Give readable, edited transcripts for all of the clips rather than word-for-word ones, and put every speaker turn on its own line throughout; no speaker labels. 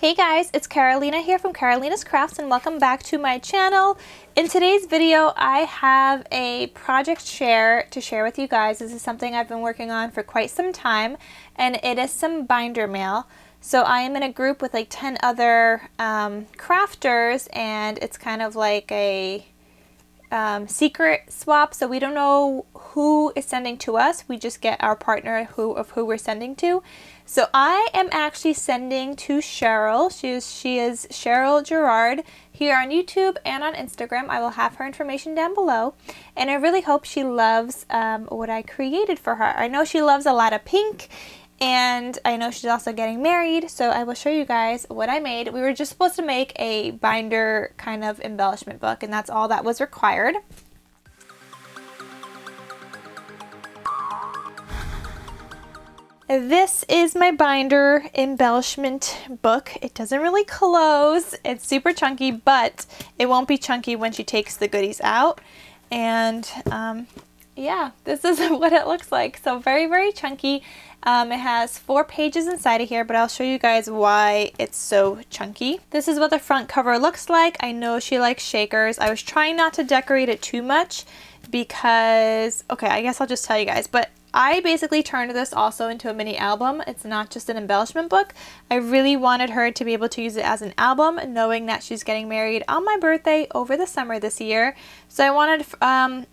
Hey guys, it's Carolina here from KarolinasKrafts and welcome back to my channel. In today's video, I have a project share to share with you guys. This is something I've been working on for quite some time, and it is some binder mail. So I am in a group with like 10 other crafters, and it's kind of like a secret swap, so we don't know who is sending to us. We just get our partner of who we're sending to. So I am actually sending to Cheryl. She is Cheryl Gerard here on YouTube and on Instagram. I will have her information down below, and I really hope she loves what I created for her. I know she loves a lot of pink, and I know she's also getting married, so I will show you guys what I made. We were just supposed to make a binder kind of embellishment book, and that's all that was required. This is my binder embellishment book. It doesn't really close. It's super chunky, but it won't be chunky when she takes the goodies out. And yeah, this is what it looks like. So very, very chunky. It has 4 pages inside of here, but I'll show you guys why it's so chunky. This is what the front cover looks like. I know she likes shakers. I was trying not to decorate it too much because, okay, I guess I'll just tell you guys, but I basically turned this also into a mini album. It's not just an embellishment book. I really wanted her to be able to use it as an album, knowing that she's getting married on my birthday over the summer this year. So I wanted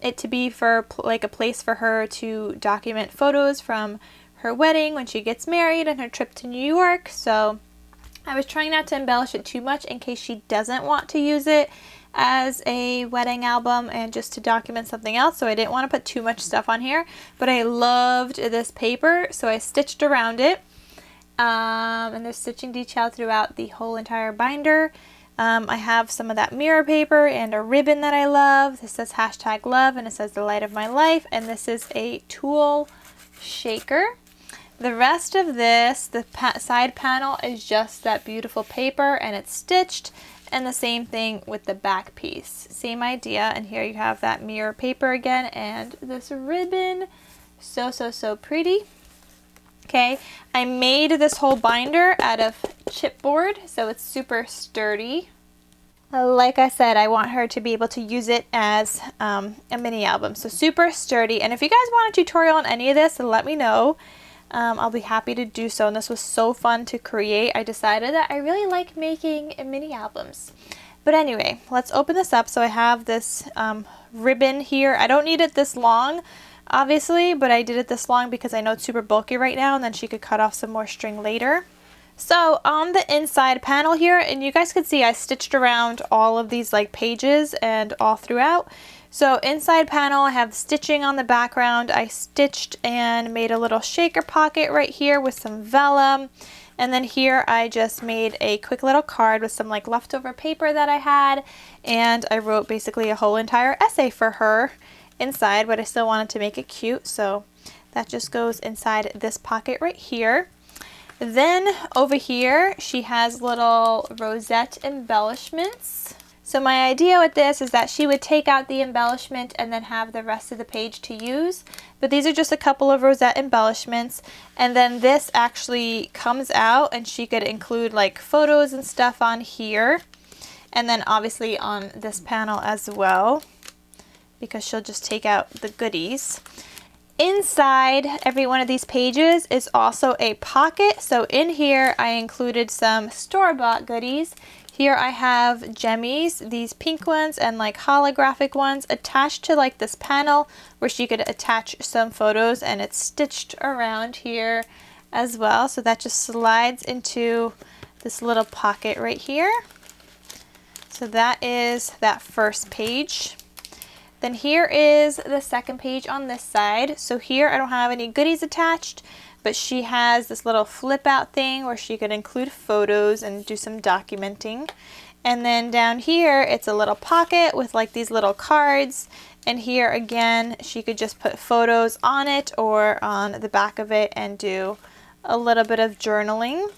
it to be for like a place for her to document photos from her wedding, when she gets married, and her trip to New York. So I was trying not to embellish it too much in case she doesn't want to use it as a wedding album and just to document something else. So I didn't want to put too much stuff on here, but I loved this paper, so I stitched around it. And there's stitching detail throughout the whole entire binder. I have some of that mirror paper and a ribbon that I love. This says #love, and it says the light of my life, and this is a tulle shaker. The rest of this, the side panel, is just that beautiful paper, and it's stitched, and the same thing with the back piece. Same idea, and here you have that mirror paper again, and this ribbon. So, so, so pretty. Okay, I made this whole binder out of chipboard, so it's super sturdy. Like I said, I want her to be able to use it as a mini album, so super sturdy. And if you guys want a tutorial on any of this, let me know. I'll be happy to do so, and this was so fun to create. I decided that I really like making mini albums. But anyway, let's open this up. So I have this ribbon here. I don't need it this long, obviously, but I did it this long because I know it's super bulky right now, and then she could cut off some more string later. So on the inside panel here, and you guys can see I stitched around all of these like pages and all throughout. So inside panel, I have stitching on the background. I stitched and made a little shaker pocket right here with some vellum. And then here I just made a quick little card with some like leftover paper that I had. And I wrote basically a whole entire essay for her inside, but I still wanted to make it cute. So that just goes inside this pocket right here. Then over here, she has little rosette embellishments. So my idea with this is that she would take out the embellishment and then have the rest of the page to use. But these are just a couple of rosette embellishments. And then this actually comes out, and she could include like photos and stuff on here. And then obviously on this panel as well, because she'll just take out the goodies. Inside every one of these pages is also a pocket. So in here I included some store-bought goodies. Here I have jemmies, these pink ones and like holographic ones attached to like this panel where she could attach some photos, and it's stitched around here as well. So that just slides into this little pocket right here. So that is that first page. Then here is the second page on this side. So here I don't have any goodies attached, but she has this little flip out thing where she could include photos and do some documenting. And then down here, it's a little pocket with like these little cards. And here again, she could just put photos on it or on the back of it and do a little bit of journaling.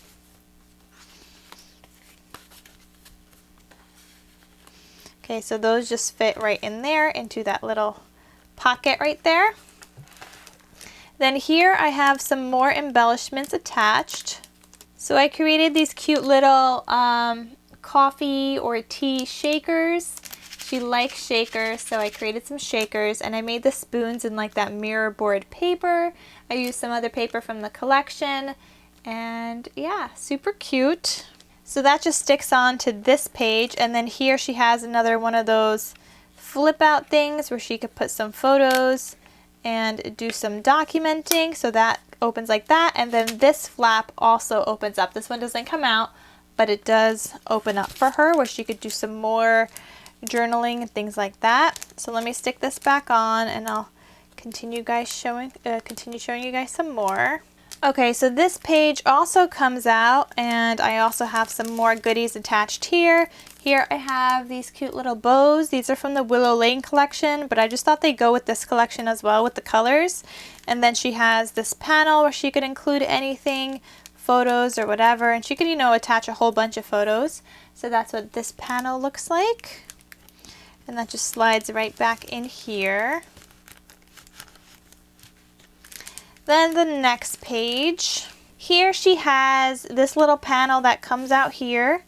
Okay, so those just fit right in there into that little pocket right there. Then here I have some more embellishments attached. So I created these cute little coffee or tea shakers. She likes shakers, so I created some shakers, and I made the spoons in like that mirror board paper. I used some other paper from the collection, and yeah, super cute. So that just sticks on to this page, and then here she has another one of those flip out things where she could put some photos and do some documenting. So that opens like that, and then this flap also opens up. This one doesn't come out, but it does open up for her where she could do some more journaling and things like that. So let me stick this back on, and I'll continue showing you guys some more. Okay, so this page also comes out, and I also have some more goodies attached here. Here I have these cute little bows. These are from the Willow Lane collection, but I just thought they'd go with this collection as well with the colors. And then she has this panel where she could include anything, photos or whatever, and she could, you know, attach a whole bunch of photos. So that's what this panel looks like. And that just slides right back in here. Then the next page, here she has this little panel that comes out here,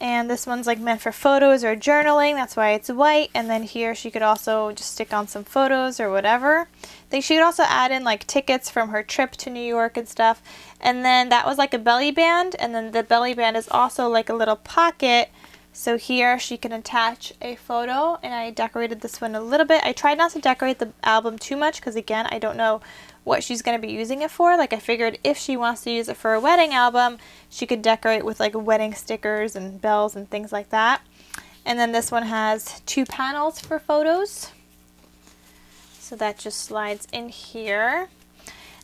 and this one's like meant for photos or journaling, that's why it's white. And then here she could also just stick on some photos or whatever. I think she could also add in like tickets from her trip to New York and stuff. And then that was like a belly band, and then the belly band is also like a little pocket. So here she can attach a photo, and I decorated this one a little bit. I tried not to decorate the album too much because, again, I don't know what she's going to be using it for. Like, I figured if she wants to use it for a wedding album, she could decorate with like wedding stickers and bells and things like that. And then this one has 2 panels for photos. So that just slides in here.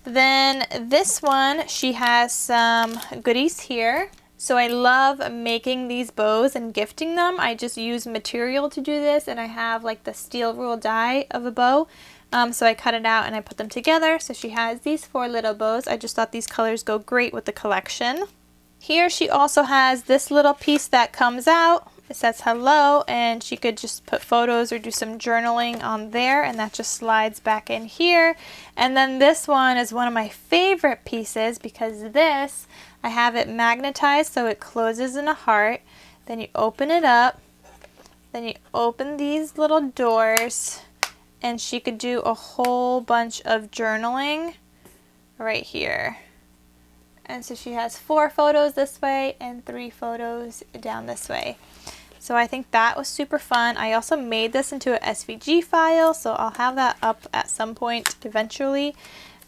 Then this one, she has some goodies here. So I love making these bows and gifting them. I just use material to do this, and I have like the steel rule die of a bow. So I cut it out and I put them together. So she has these 4 little bows. I just thought these colors go great with the collection. Here she also has this little piece that comes out. It says hello, and she could just put photos or do some journaling on there, and that just slides back in here. And then this one is one of my favorite pieces because this, I have it magnetized so it closes in a heart. Then you open it up, then you open these little doors, and she could do a whole bunch of journaling right here. And so she has 4 photos this way and 3 photos down this way. So I think that was super fun. I also made this into a SVG file, so I'll have that up at some point eventually.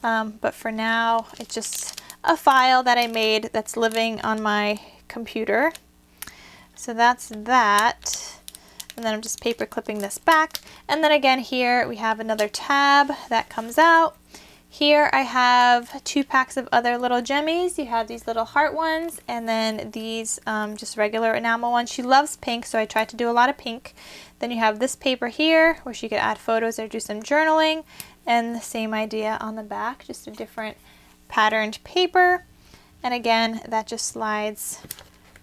But for now, it's just a file that I made that's living on my computer. So that's that. And then I'm just paper clipping this back. And then again here we have another tab that comes out. Here I have 2 packs of other little jemmies. You have these little heart ones, and then these just regular enamel ones. She loves pink, so I tried to do a lot of pink. Then you have this paper here where she could add photos or do some journaling, and the same idea on the back, just a different patterned paper. And again, that just slides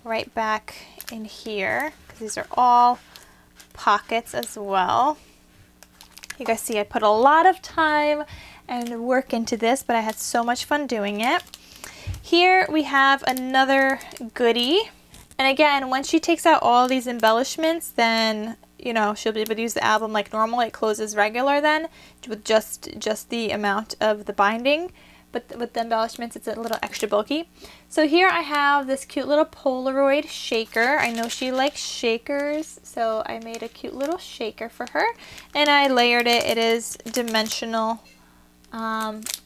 right back in here because these are all pockets as well. You guys see I put a lot of time and work into this, but I had so much fun doing it. Here we have another goodie, and again, when she takes out all these embellishments, then you know she'll be able to use the album like normal. It closes regular then with just the amount of the binding, but with the embellishments it's a little extra bulky. So here I have this cute little Polaroid shaker. I know she likes shakers, so I made a cute little shaker for her, and I layered it. It is dimensional.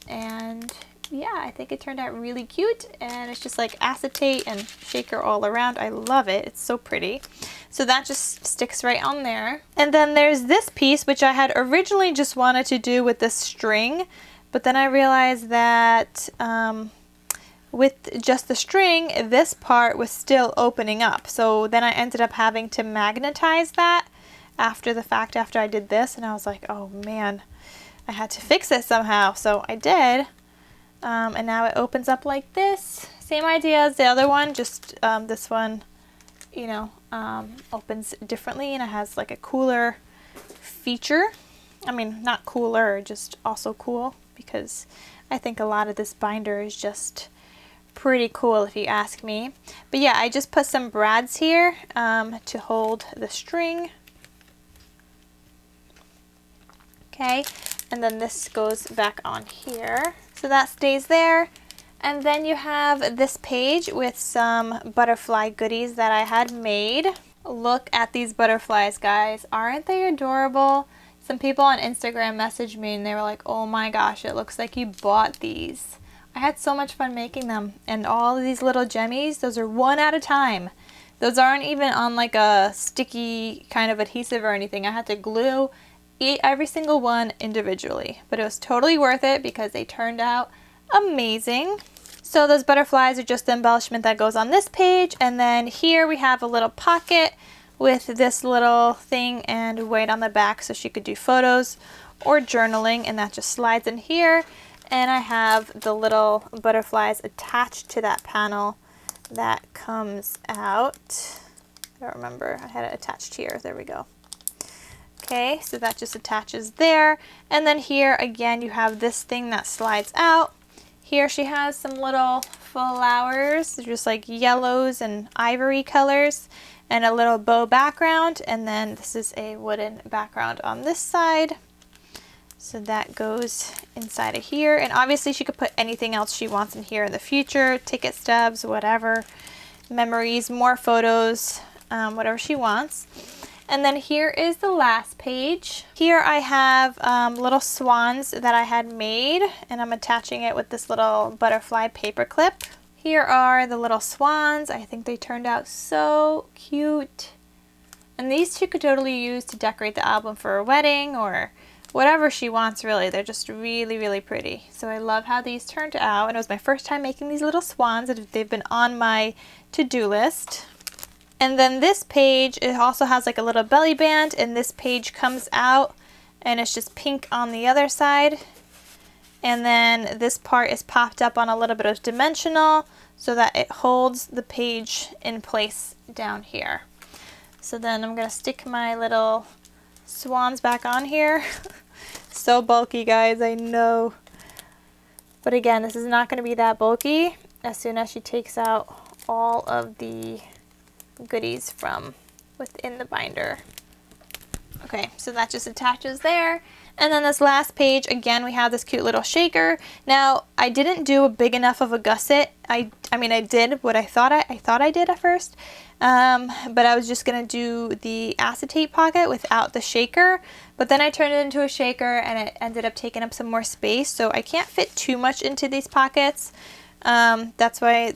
And yeah, I think it turned out really cute, and it's just like acetate and shaker all around. I love it. It's so pretty. So that just sticks right on there. And then there's this piece, which I had originally just wanted to do with this string, but then I realized that with just the string, this part was still opening up. So then I ended up having to magnetize that after the fact, after I did this, and I was like, oh man, I had to fix it somehow. So I did, and now it opens up like this. Same idea as the other one, just this one, you know, opens differently, and it has like a cooler feature. I mean, not cooler, just also cool, because I think a lot of this binder is just pretty cool if you ask me. But yeah, I just put some brads here to hold the string. Okay, and then this goes back on here. So that stays there. And then you have this page with some butterfly goodies that I had made. Look at these butterflies, guys. Aren't they adorable? Some people on Instagram messaged me and they were like, oh my gosh, it looks like you bought these. I had so much fun making them. And all of these little gemmies, those are one at a time. Those aren't even on like a sticky kind of adhesive or anything. I had to glue every single one individually. But it was totally worth it because they turned out amazing. So those butterflies are just the embellishment that goes on this page. And then here we have a little pocket with this little thing and weight on the back so she could do photos or journaling, and that just slides in here. And I have the little butterflies attached to that panel that comes out. I don't remember, I had it attached here, there we go. Okay, so that just attaches there. And then here again you have this thing that slides out. Here she has some little flowers, just like yellows and ivory colors, and a little bow background, and then this is a wooden background on this side. So that goes inside of here, and obviously she could put anything else she wants in here in the future, ticket stubs, whatever, memories, more photos, whatever she wants. And then here is the last page. Here I have little swans that I had made, and I'm attaching it with this little butterfly paper clip. Here are the little swans. I think they turned out so cute. And these she could totally use to decorate the album for a wedding or whatever she wants, really. They're just really, really pretty. So I love how these turned out. And it was my first time making these little swans. They've been on my to-do list. And then this page, it also has like a little belly band, and this page comes out and it's just pink on the other side. And then this part is popped up on a little bit of dimensional so that it holds the page in place down here. So then I'm gonna stick my little swans back on here. So bulky, guys, I know. But again, this is not gonna be that bulky as soon as she takes out all of the goodies from within the binder. Okay, so that just attaches there. And then this last page, again, we have this cute little shaker. Now, I didn't do a big enough of a gusset. I mean, I did what I thought I did at first, but I was just gonna do the acetate pocket without the shaker. But then I turned it into a shaker, and it ended up taking up some more space. So I can't fit too much into these pockets. That's why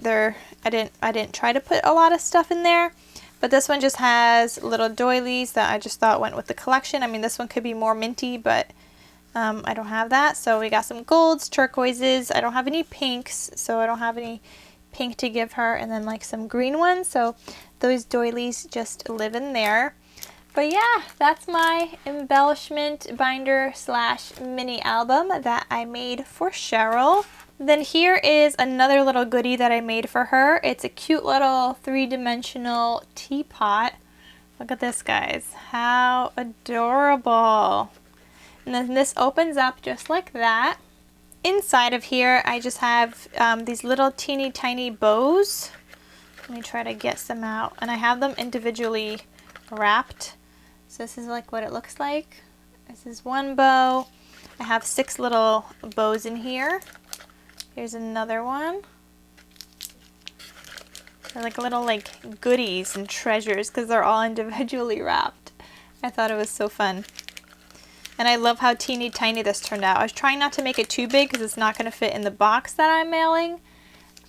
I didn't try to put a lot of stuff in there. But this one just has little doilies that I just thought went with the collection. I mean, this one could be more minty, but I don't have that. So we got some golds, turquoises. I don't have any pinks, so I don't have any pink to give her. And then like some green ones. So those doilies just live in there. But yeah, that's my embellishment binder / mini album that I made for Cheryl. Then here is another little goodie that I made for her. It's a cute little 3-dimensional teapot. Look at this, guys. How adorable. And then this opens up just like that. Inside of here, I just have these little teeny tiny bows. Let me try to get some out. And I have them individually wrapped. So this is like what it looks like. This is one bow. I have 6 little bows in here. Here's another one. They're like little like goodies and treasures because they're all individually wrapped. I thought it was so fun. And I love how teeny tiny this turned out. I was trying not to make it too big because it's not going to fit in the box that I'm mailing.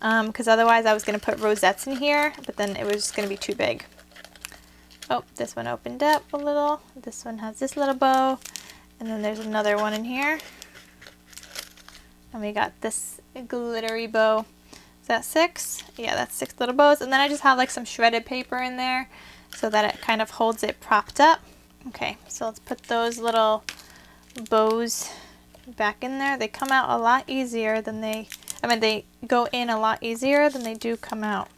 Because otherwise I was going to put rosettes in here, but then it was just going to be too big. Oh, this one opened up a little. This one has this little bow. And then there's another one in here. And we got this glittery bow. Is that 6? Yeah, that's 6 little bows. And then I just have like some shredded paper in there so that it kind of holds it propped up. Okay, so let's put those little bows back in there. They come out a lot easier than they go in a lot easier than they do come out.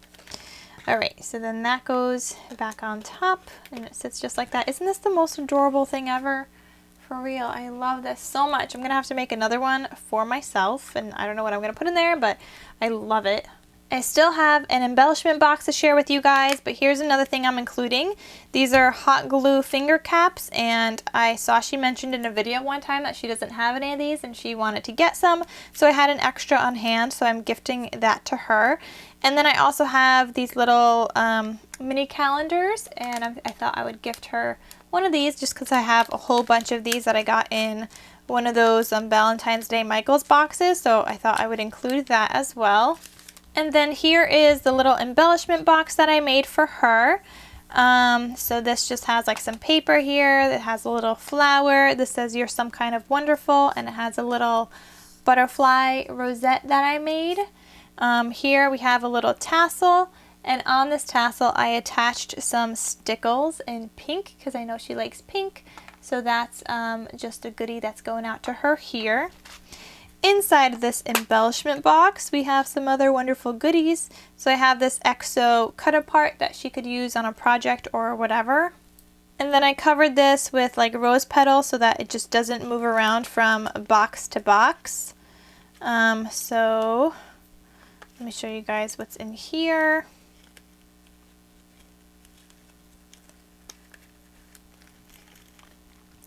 Alright, so then that goes back on top and it sits just like that. Isn't this the most adorable thing ever? For real, I love this so much. I'm going to have to make another one for myself, and I don't know what I'm going to put in there, but I love it. I still have an embellishment box to share with you guys, but here's another thing I'm including. These are hot glue finger caps, and I saw she mentioned in a video one time that she doesn't have any of these and she wanted to get some, so I had an extra on hand, so I'm gifting that to her. And then I also have these little mini calendars, and I thought I would gift her one of these just because I have a whole bunch of these that I got in one of those Valentine's Day Michaels boxes, so I thought I would include that as well. And then here is the little embellishment box that I made for her. So this just has like some paper here. It has a little flower. This says "You're some kind of wonderful," and it has a little butterfly rosette that I made. Here we have a little tassel, and on this tassel I attached some stickles in pink because I know she likes pink. So that's just a goodie that's going out to her here. Inside this embellishment box, we have some other wonderful goodies. So I have this EXO cut apart that she could use on a project or whatever. And then I covered this with like rose petals so that it just doesn't move around from box to box. So let me show you guys what's in here.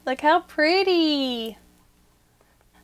Look how pretty!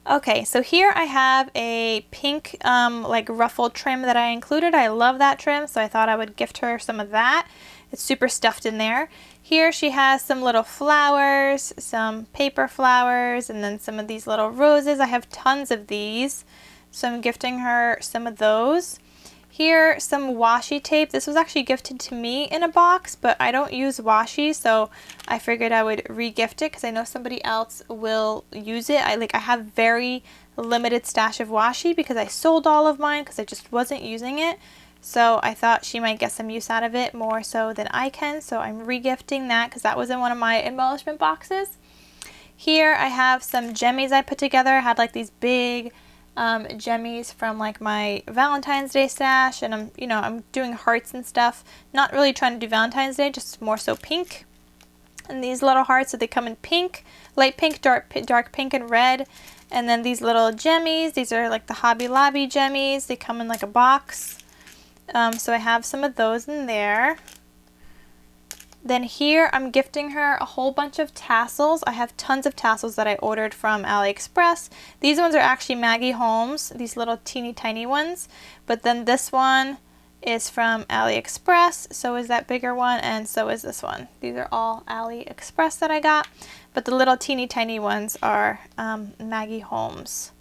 Okay, so here I have a pink like ruffle trim that I included. I love that trim, so I thought I would gift her some of that. It's super stuffed in there. Here she has some little flowers, some paper flowers, and then some of these little roses. I have tons of these, so I'm gifting her some of those. Here, some washi tape. This was actually gifted to me in a box, but I don't use washi, so I figured I would re-gift it because I know somebody else will use it. I have very limited stash of washi because I sold all of mine because I just wasn't using it. So I thought she might get some use out of it more so than I can, so I'm re-gifting that because that was in one of my embellishment boxes. Here I have some jemmies I put together. I had like these big jemmies from like my Valentine's Day stash, and I'm doing hearts and stuff, not really trying to do Valentine's Day, just more so pink. And these little hearts, so they come in pink, light pink, dark pink, and red. And then these little jemmies, these are like the Hobby Lobby jemmies. They come in like a box, so I have some of those in there. Then here I'm gifting her a whole bunch of tassels. I have tons of tassels that I ordered from AliExpress. These ones are actually Maggie Holmes, these little teeny tiny ones. But then this one is from AliExpress, so is that bigger one, and so is this one. These are all AliExpress that I got, but the little teeny tiny ones are Maggie Holmes.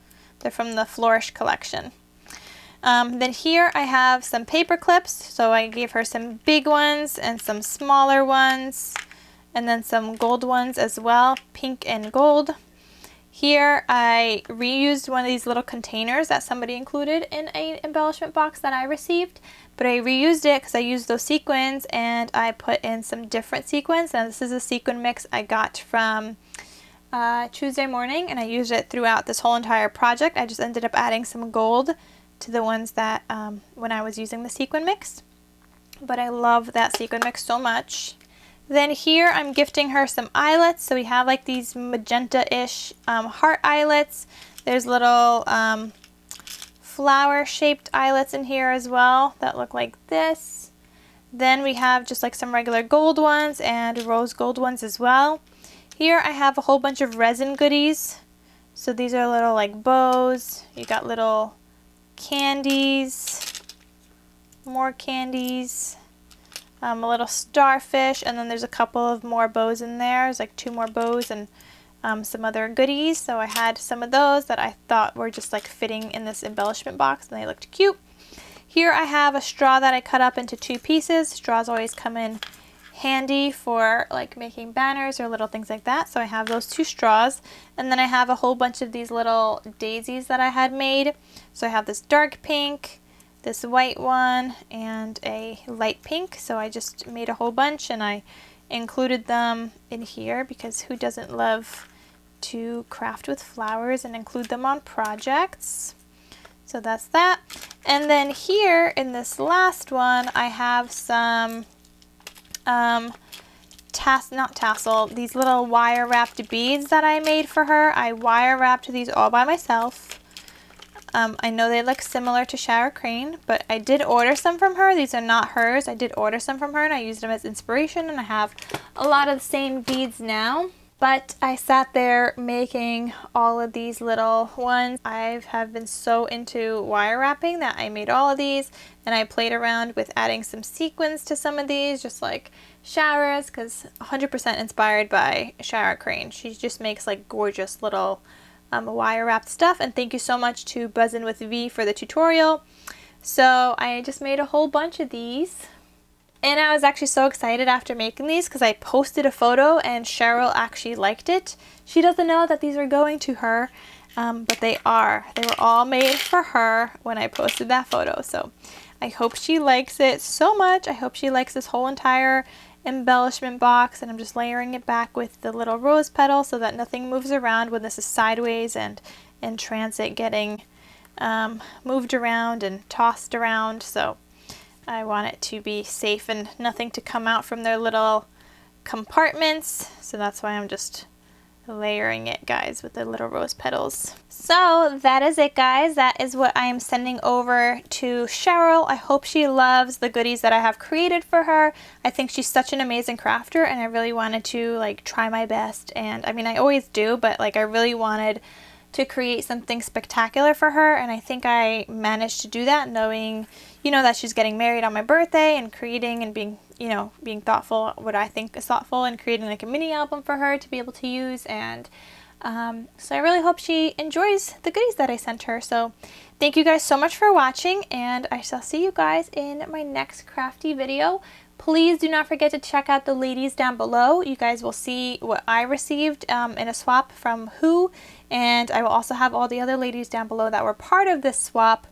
They're from the Flourish collection. Then here I have some paper clips, so I gave her some big ones and some smaller ones, and then some gold ones as well, pink and gold. Here I reused one of these little containers that somebody included in an embellishment box that I received, but I reused it because I used those sequins and I put in some different sequins, and this is a sequin mix I got from Tuesday morning, and I used it throughout this whole entire project. I just ended up adding some gold to the ones that when I was using the sequin mix, but I love that sequin mix so much. Then here I'm gifting her some eyelets, so we have like these magenta-ish heart eyelets. There's little flower shaped eyelets in here as well that look like this. Then we have just like some regular gold ones and rose gold ones as well. Here I have a whole bunch of resin goodies, so these are little like bows. You got little candies, more candies, a little starfish, and then there's a couple of more bows in there. There's like 2 more bows and some other goodies, so I had some of those that I thought were just like fitting in this embellishment box, and they looked cute. Here I have a straw that I cut up into 2 pieces. Straws always come in handy for like making banners or little things like that, so I have those 2 straws. And then I have a whole bunch of these little daisies that I had made. So I have this dark pink, this white one, and a light pink. So I just made a whole bunch and I included them in here because who doesn't love to craft with flowers and include them on projects? So that's that. And then here in this last one I have some these little wire wrapped beads that I made for her. I wire wrapped these all by myself. I know they look similar to Shower Crane, but I did order some from her. These are not hers. I did order some from her and I used them as inspiration, and I have a lot of the same beads now. But I sat there making all of these little ones. I have been so into wire wrapping that I made all of these, and I played around with adding some sequins to some of these, just like showers, because 100% inspired by Shower Crane. She just makes like gorgeous little wire wrapped stuff. And thank you so much to Buzzin' with V for the tutorial. So I just made a whole bunch of these. And I was actually so excited after making these because I posted a photo and Cheryl actually liked it. She doesn't know that these are going to her, but they are. They were all made for her when I posted that photo. So I hope she likes it so much. I hope she likes this whole entire embellishment box, and I'm just layering it back with the little rose petal so that nothing moves around when this is sideways and in transit, getting moved around and tossed around. So I want it to be safe and nothing to come out from their little compartments. So that's why I'm just layering it, guys, with the little rose petals. So that is it, guys. That is what I am sending over to Cheryl. I hope she loves the goodies that I have created for her. I think she's such an amazing crafter, and I really wanted to like try my best. And I mean, I always do, but like I really wanted to create something spectacular for her, and I think I managed to do that, knowing, you know, that she's getting married on my birthday, and creating and being, you know, being thoughtful, what I think is thoughtful, and creating like a mini album for her to be able to use. And so I really hope she enjoys the goodies that I sent her. So thank you guys so much for watching, and I shall see you guys in my next crafty video. Please do not forget to check out the ladies down below. You guys will see what I received in a swap from Who, and I will also have all the other ladies down below that were part of this swap,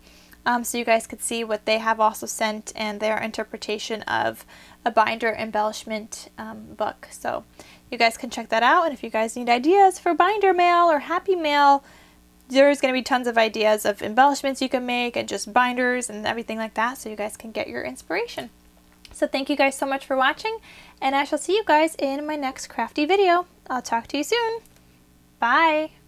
so you guys could see what they have also sent and their interpretation of a binder embellishment book. So you guys can check that out, and if you guys need ideas for binder mail or happy mail, there's going to be tons of ideas of embellishments you can make and just binders and everything like that, so you guys can get your inspiration. So thank you guys so much for watching, and I shall see you guys in my next crafty video. I'll talk to you soon. Bye!